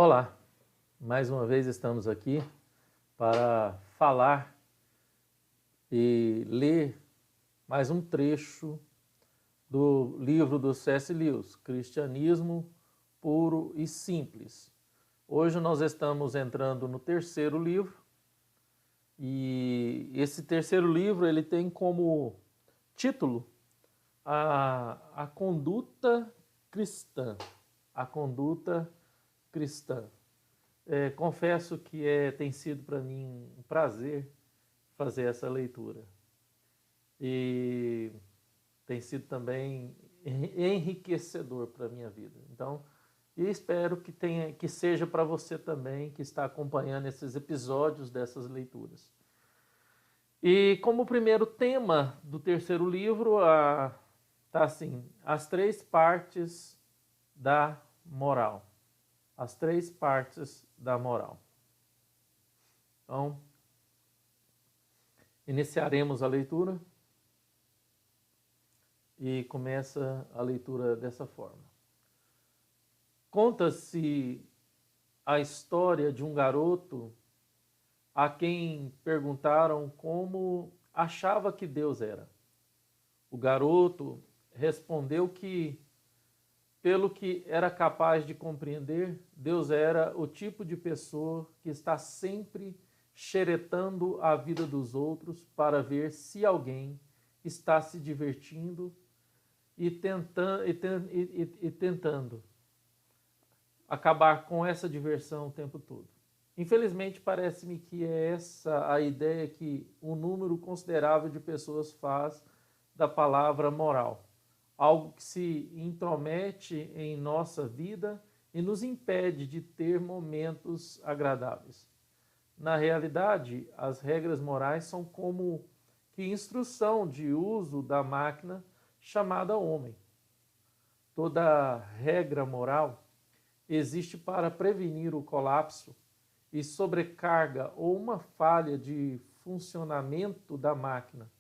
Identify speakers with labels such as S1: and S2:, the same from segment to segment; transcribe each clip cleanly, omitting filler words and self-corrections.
S1: Olá, mais uma vez estamos aqui para falar e ler mais um trecho do livro do C.S. Lewis, Cristianismo Puro e Simples. Hoje nós estamos entrando no terceiro livro e esse terceiro livro ele tem como título a conduta cristã. A conduta cristã. Confesso que tem sido para mim um prazer fazer essa leitura. E tem sido também enriquecedor para a minha vida. Então, espero que seja para você também que está acompanhando esses episódios dessas leituras. E como primeiro tema do terceiro livro, está assim, as três partes da moral. As três partes da moral. Então, iniciaremos a leitura e começa a leitura dessa forma. Conta-se a história de um garoto a quem perguntaram como achava que Deus era. O garoto respondeu que, pelo que era capaz de compreender, Deus era o tipo de pessoa que está sempre xeretando a vida dos outros para ver se alguém está se divertindo e tentando acabar com essa diversão o tempo todo. Infelizmente, parece-me que é essa a ideia que um número considerável de pessoas faz da palavra moral. Algo que se intromete em nossa vida e nos impede de ter momentos agradáveis. Na realidade, as regras morais são como que instrução de uso da máquina chamada homem. Toda regra moral existe para prevenir o colapso e sobrecarga ou uma falha de funcionamento da máquina.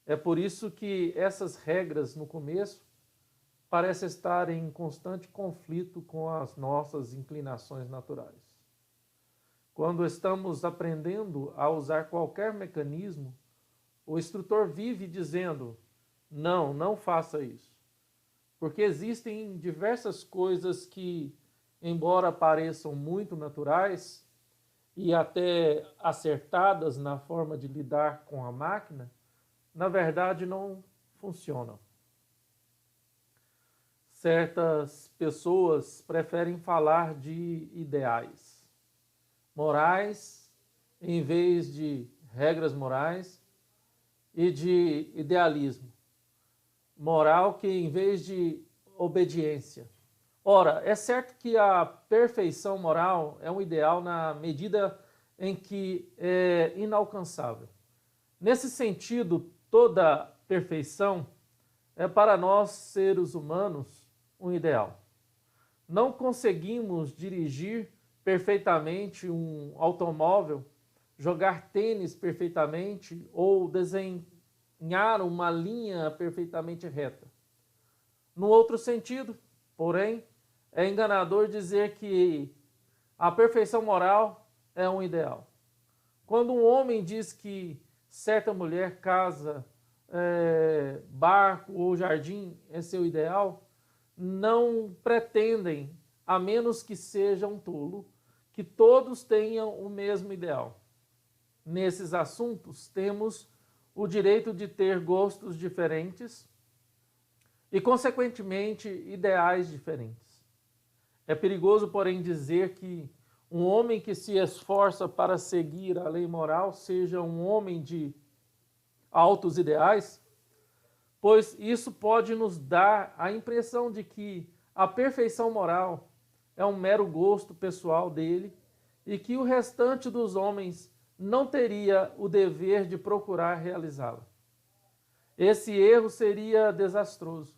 S1: É por isso que essas regras, no começo, parecem estar em constante conflito com as nossas inclinações naturais. Quando estamos aprendendo a usar qualquer mecanismo, o instrutor vive dizendo, não faça isso. Porque existem diversas coisas que, embora pareçam muito naturais e até acertadas na forma de lidar com a máquina, na verdade não funcionam. Certas pessoas preferem falar de ideais morais em vez de regras morais e de idealismo moral que em vez de obediência. Ora, é certo que a perfeição moral é um ideal na medida em que é inalcançável. Nesse sentido, toda perfeição é para nós, seres humanos, um ideal. Não conseguimos dirigir perfeitamente um automóvel, jogar tênis perfeitamente ou desenhar uma linha perfeitamente reta. No outro sentido, porém, é enganador dizer que a perfeição moral é um ideal. Quando um homem diz que certa mulher, casa, barco ou jardim é seu ideal, não pretendem, a menos que seja um tolo, que todos tenham o mesmo ideal. Nesses assuntos, temos o direito de ter gostos diferentes e, consequentemente, ideais diferentes. É perigoso, porém, dizer que um homem que se esforça para seguir a lei moral seja um homem de altos ideais, pois isso pode nos dar a impressão de que a perfeição moral é um mero gosto pessoal dele e que o restante dos homens não teria o dever de procurar realizá-la. Esse erro seria desastroso.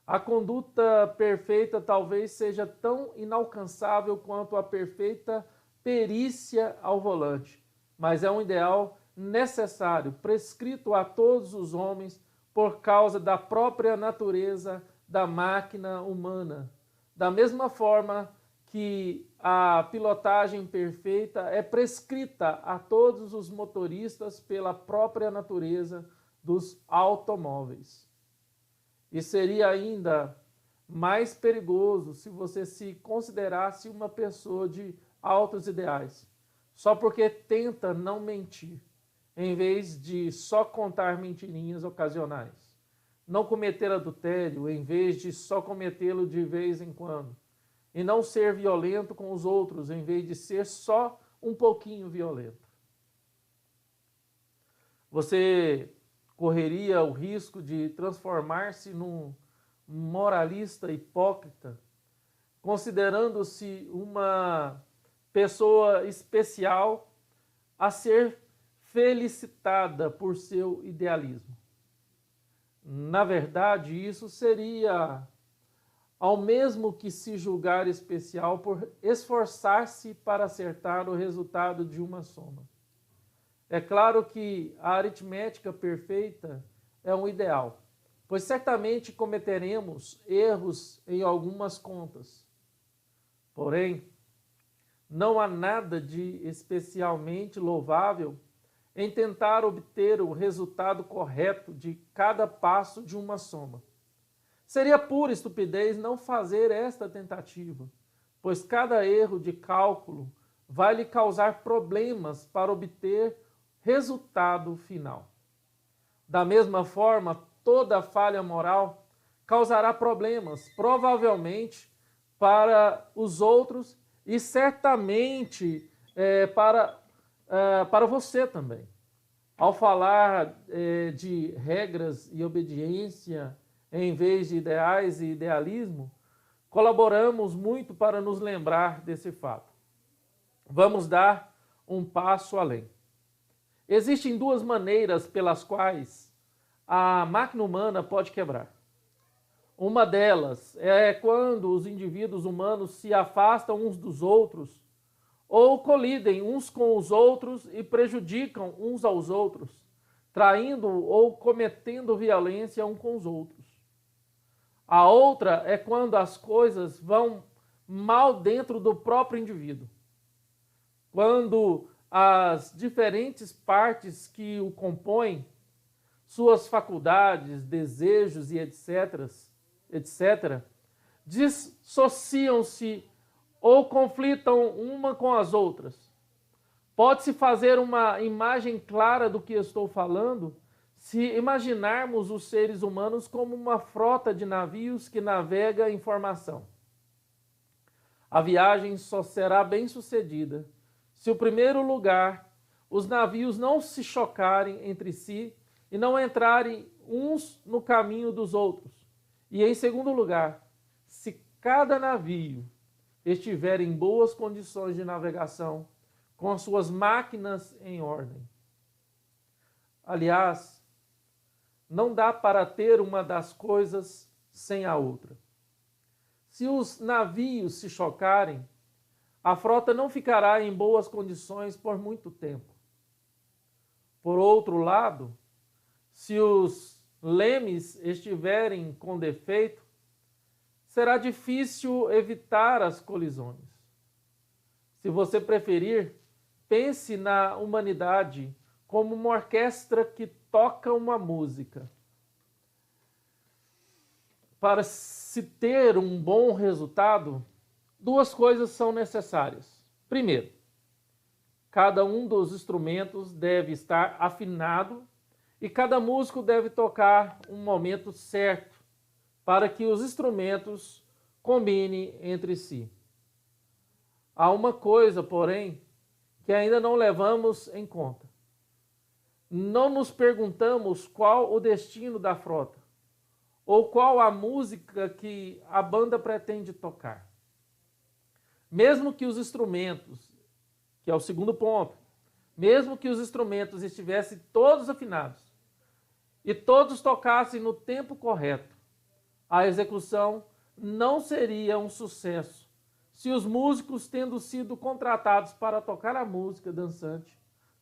S1: A conduta perfeita talvez seja tão inalcançável quanto a perfeita perícia ao volante, mas é um ideal necessário, prescrito a todos os homens por causa da própria natureza da máquina humana, da mesma forma que a pilotagem perfeita é prescrita a todos os motoristas pela própria natureza dos automóveis. E seria ainda mais perigoso se você se considerasse uma pessoa de altos ideais, só porque tenta não mentir, em vez de só contar mentirinhas ocasionais. Não cometer adultério, em vez de só cometê-lo de vez em quando. E não ser violento com os outros, em vez de ser só um pouquinho violento. Você correria o risco de transformar-se num moralista hipócrita, considerando-se uma pessoa especial a ser felicitada por seu idealismo. Na verdade, isso seria ao mesmo que se julgar especial por esforçar-se para acertar o resultado de uma soma. É claro que a aritmética perfeita é um ideal, pois certamente cometeremos erros em algumas contas. Porém, não há nada de especialmente louvável em tentar obter o resultado correto de cada passo de uma soma. Seria pura estupidez não fazer esta tentativa, pois cada erro de cálculo vai lhe causar problemas para obter resultado final. Da mesma forma, toda falha moral causará problemas, provavelmente para os outros e certamente para você também. Ao falar de regras e obediência em vez de ideais e idealismo, colaboramos muito para nos lembrar desse fato. Vamos dar um passo além. Existem duas maneiras pelas quais a máquina humana pode quebrar. Uma delas é quando os indivíduos humanos se afastam uns dos outros ou colidem uns com os outros e prejudicam uns aos outros, traindo ou cometendo violência uns com os outros. A outra é quando as coisas vão mal dentro do próprio indivíduo. Quando as diferentes partes que o compõem, suas faculdades, desejos e etc., dissociam-se ou conflitam uma com as outras. Pode-se fazer uma imagem clara do que estou falando se imaginarmos os seres humanos como uma frota de navios que navega em formação. A viagem só será bem-sucedida se, em primeiro lugar, os navios não se chocarem entre si e não entrarem uns no caminho dos outros. E, em segundo lugar, se cada navio estiver em boas condições de navegação, com as suas máquinas em ordem. Aliás, não dá para ter uma das coisas sem a outra. Se os navios se chocarem, a frota não ficará em boas condições por muito tempo. Por outro lado, se os lemes estiverem com defeito, será difícil evitar as colisões. Se você preferir, pense na humanidade como uma orquestra que toca uma música. Para se ter um bom resultado, duas coisas são necessárias. Primeiro, cada um dos instrumentos deve estar afinado e cada músico deve tocar um momento certo para que os instrumentos combinem entre si. Há uma coisa, porém, que ainda não levamos em conta. Não nos perguntamos qual o destino da frota ou qual a música que a banda pretende tocar. Mesmo que os instrumentos, que é o segundo ponto, mesmo que os instrumentos estivessem todos afinados e todos tocassem no tempo correto, a execução não seria um sucesso se os músicos, tendo sido contratados para tocar a música dançante,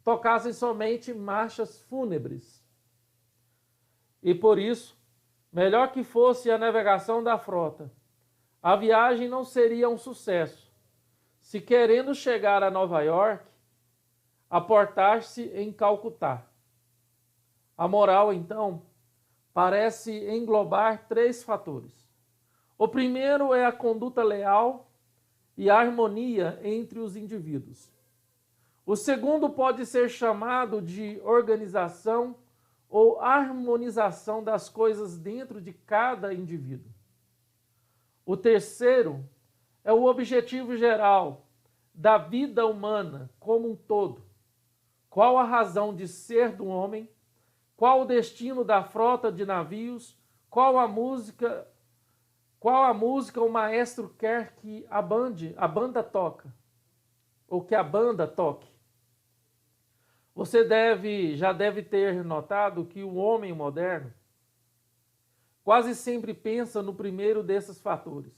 S1: tocassem somente marchas fúnebres. E por isso, melhor que fosse a navegação da frota, a viagem não seria um sucesso, se querendo chegar a Nova York, aportar-se em Calcutá. A moral, então, parece englobar 3 fatores. O primeiro é a conduta leal e a harmonia entre os indivíduos. O segundo pode ser chamado de organização ou harmonização das coisas dentro de cada indivíduo. O terceiro é o objetivo geral da vida humana como um todo. Qual a razão de ser do homem? Qual o destino da frota de navios? Qual a música o maestro quer que a banda toca? Ou que a banda toque? Você já deve ter notado que o homem moderno quase sempre pensa no primeiro desses fatores,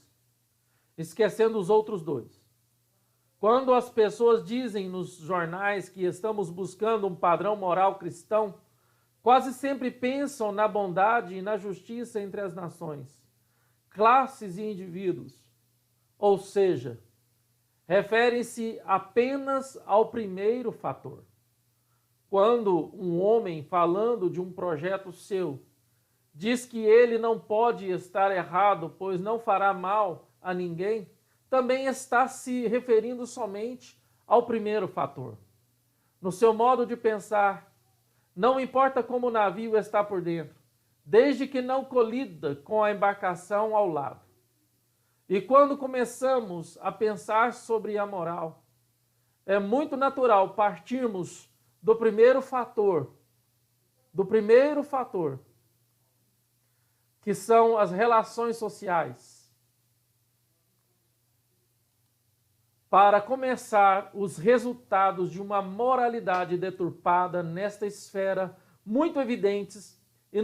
S1: esquecendo os outros 2. Quando as pessoas dizem nos jornais que estamos buscando um padrão moral cristão, quase sempre pensam na bondade e na justiça entre as nações, classes e indivíduos. Ou seja, referem-se apenas ao primeiro fator. Quando um homem, falando de um projeto seu, diz que ele não pode estar errado, pois não fará mal a ninguém, também está se referindo somente ao primeiro fator. No seu modo de pensar, não importa como o navio está por dentro, desde que não colida com a embarcação ao lado. E quando começamos a pensar sobre a moral, é muito natural partirmos do primeiro fator, que são as relações sociais. Para começar, os resultados de uma moralidade deturpada nesta esfera muito evidentes e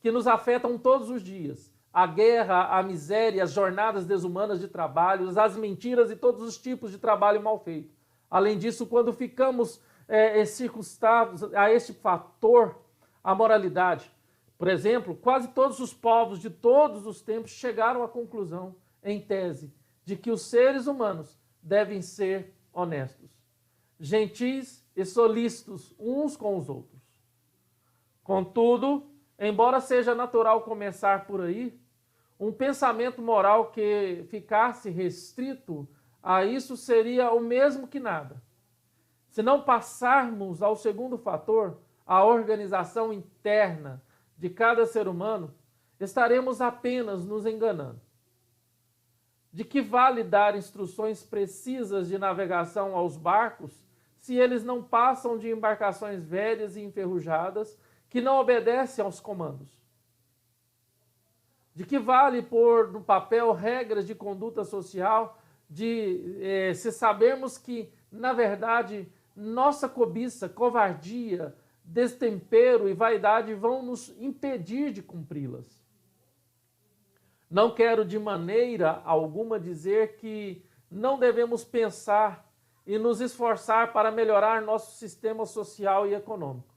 S1: que nos afetam todos os dias. A guerra, a miséria, as jornadas desumanas de trabalho, as mentiras e todos os tipos de trabalho mal feito. Além disso, quando ficamos circunstados a este fator, a moralidade, por exemplo, quase todos os povos de todos os tempos chegaram à conclusão, em tese, de que os seres humanos devem ser honestos, gentis e solícitos uns com os outros. Contudo, embora seja natural começar por aí, um pensamento moral que ficasse restrito a isso seria o mesmo que nada. Se não passarmos ao segundo fator, a organização interna de cada ser humano, estaremos apenas nos enganando. De que vale dar instruções precisas de navegação aos barcos se eles não passam de embarcações velhas e enferrujadas que não obedecem aos comandos? De que vale pôr no papel regras de conduta social se sabermos que, na verdade, nossa cobiça, covardia, destempero e vaidade vão nos impedir de cumpri-las? Não quero de maneira alguma dizer que não devemos pensar e nos esforçar para melhorar nosso sistema social e econômico.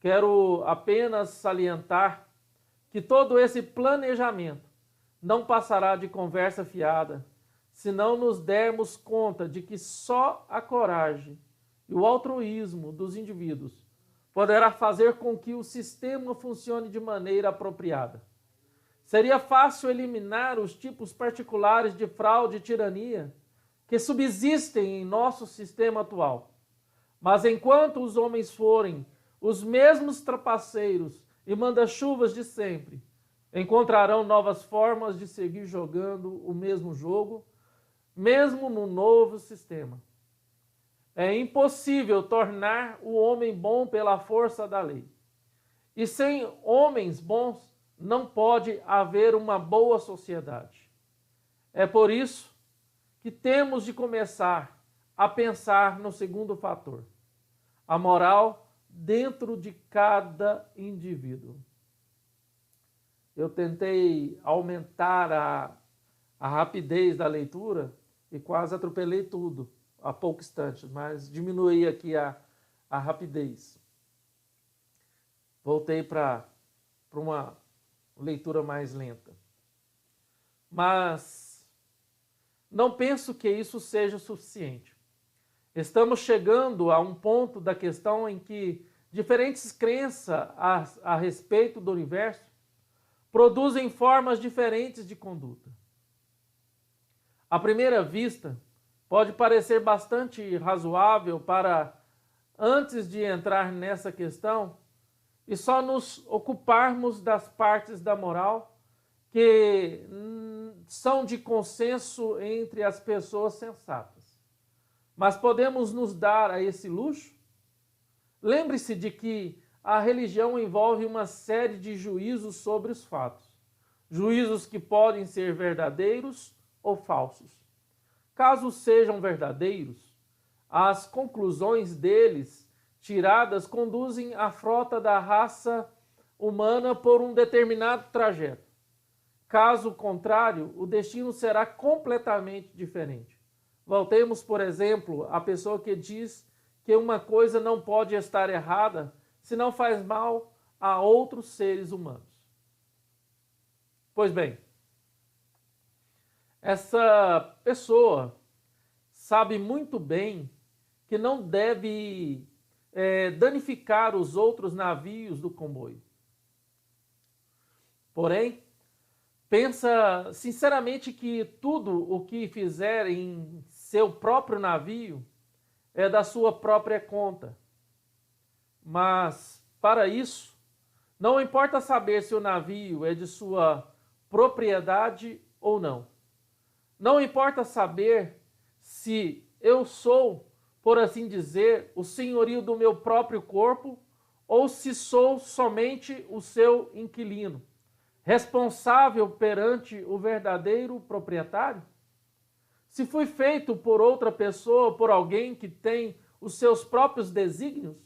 S1: Quero apenas salientar que todo esse planejamento não passará de conversa fiada se não nos dermos conta de que só a coragem e o altruísmo dos indivíduos poderá fazer com que o sistema funcione de maneira apropriada. Seria fácil eliminar os tipos particulares de fraude e tirania que subsistem em nosso sistema atual. Mas enquanto os homens forem os mesmos trapaceiros e manda-chuvas de sempre, encontrarão novas formas de seguir jogando o mesmo jogo, mesmo no novo sistema. É impossível tornar o homem bom pela força da lei. E sem homens bons, não pode haver uma boa sociedade. É por isso que temos de começar a pensar no segundo fator, a moral dentro de cada indivíduo. Eu tentei aumentar a rapidez da leitura e quase atropelei tudo há pouco instante, mas diminuí aqui a rapidez. Voltei para uma leitura mais lenta. Mas não penso que isso seja suficiente. Estamos chegando a um ponto da questão em que diferentes crenças a respeito do universo produzem formas diferentes de conduta. À primeira vista, pode parecer bastante razoável para, antes de entrar nessa questão, e só nos ocuparmos das partes da moral que são de consenso entre as pessoas sensatas. Mas podemos nos dar a esse luxo? Lembre-se de que a religião envolve uma série de juízos sobre os fatos. Juízos que podem ser verdadeiros ou falsos. Caso sejam verdadeiros, as conclusões deles tiradas conduzem a frota da raça humana por um determinado trajeto. Caso contrário, o destino será completamente diferente. Voltemos, por exemplo, à pessoa que diz que uma coisa não pode estar errada se não faz mal a outros seres humanos. Pois bem, essa pessoa sabe muito bem que não deve danificar os outros navios do comboio. Porém, pensa sinceramente que tudo o que fizer em seu próprio navio é da sua própria conta. Mas, para isso, não importa saber se o navio é de sua propriedade ou não. Não importa saber se eu sou, por assim dizer, o senhorio do meu próprio corpo ou se sou somente o seu inquilino, responsável perante o verdadeiro proprietário? Se fui feito por outra pessoa, por alguém que tem os seus próprios desígnios,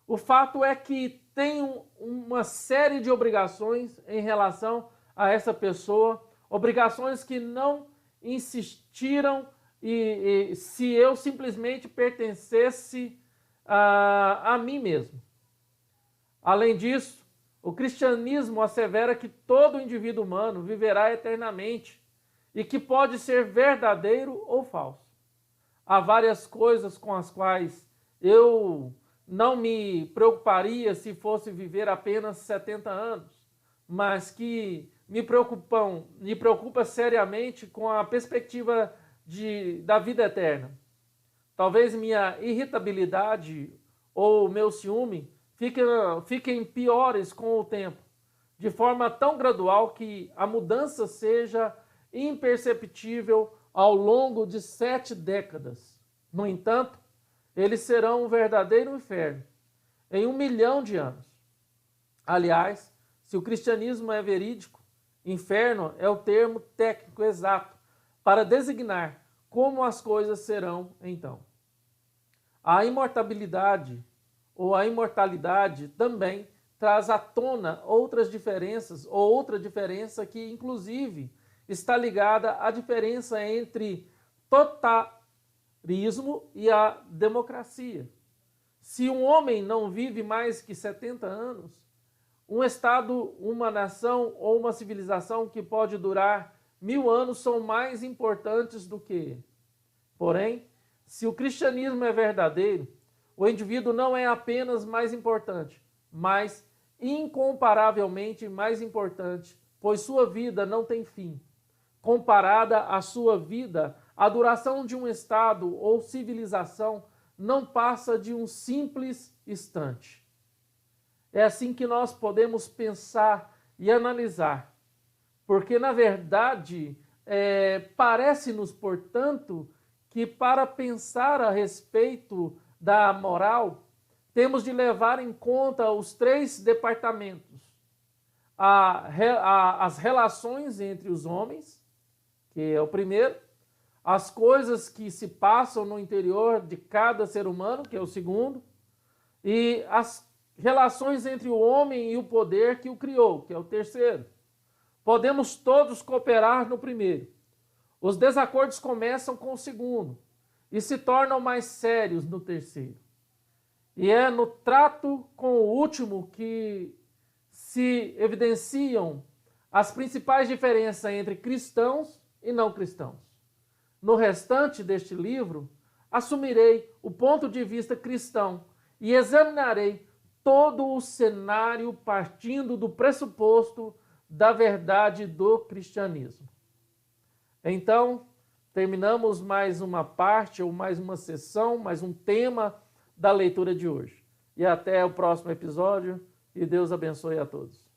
S1: o fato é que tenho uma série de obrigações em relação a essa pessoa, obrigações que não insistiram e se eu simplesmente pertencesse a mim mesmo. Além disso, o cristianismo assevera que todo indivíduo humano viverá eternamente e que pode ser verdadeiro ou falso. Há várias coisas com as quais eu não me preocuparia se fosse viver apenas 70 anos, mas que me preocupa seriamente com a perspectiva da vida eterna. Talvez minha irritabilidade ou meu ciúme fiquem piores com o tempo, de forma tão gradual que a mudança seja imperceptível ao longo de 7 décadas. No entanto, eles serão um verdadeiro inferno em 1 milhão de anos. Aliás, se o cristianismo é verídico, inferno é o termo técnico exato para designar como as coisas serão então. A imortalidade ou a imortalidade também traz à tona outras diferenças, ou outra diferença que, inclusive, está ligada à diferença entre totalitarismo e a democracia. Se um homem não vive mais que 70 anos, um Estado, uma nação ou uma civilização que pode durar 1000 anos são mais importantes do que ele. Porém, se o cristianismo é verdadeiro, o indivíduo não é apenas mais importante, mas incomparavelmente mais importante, pois sua vida não tem fim. Comparada à sua vida, a duração de um estado ou civilização não passa de um simples instante. É assim que nós podemos pensar e analisar, porque na verdade parece-nos, portanto, que para pensar a respeito da moral, temos de levar em conta os 3 departamentos. As relações entre os homens, que é o primeiro, as coisas que se passam no interior de cada ser humano, que é o segundo, e as relações entre o homem e o poder que o criou, que é o terceiro. Podemos todos cooperar no primeiro. Os desacordos começam com o segundo e se tornam mais sérios no terceiro. E é no trato com o último que se evidenciam as principais diferenças entre cristãos e não cristãos. no restante deste livro, assumirei o ponto de vista cristão e examinarei todo o cenário partindo do pressuposto da verdade do cristianismo. Então, terminamos mais uma parte, ou mais uma sessão, mais um tema da leitura de hoje. E até o próximo episódio, e Deus abençoe a todos.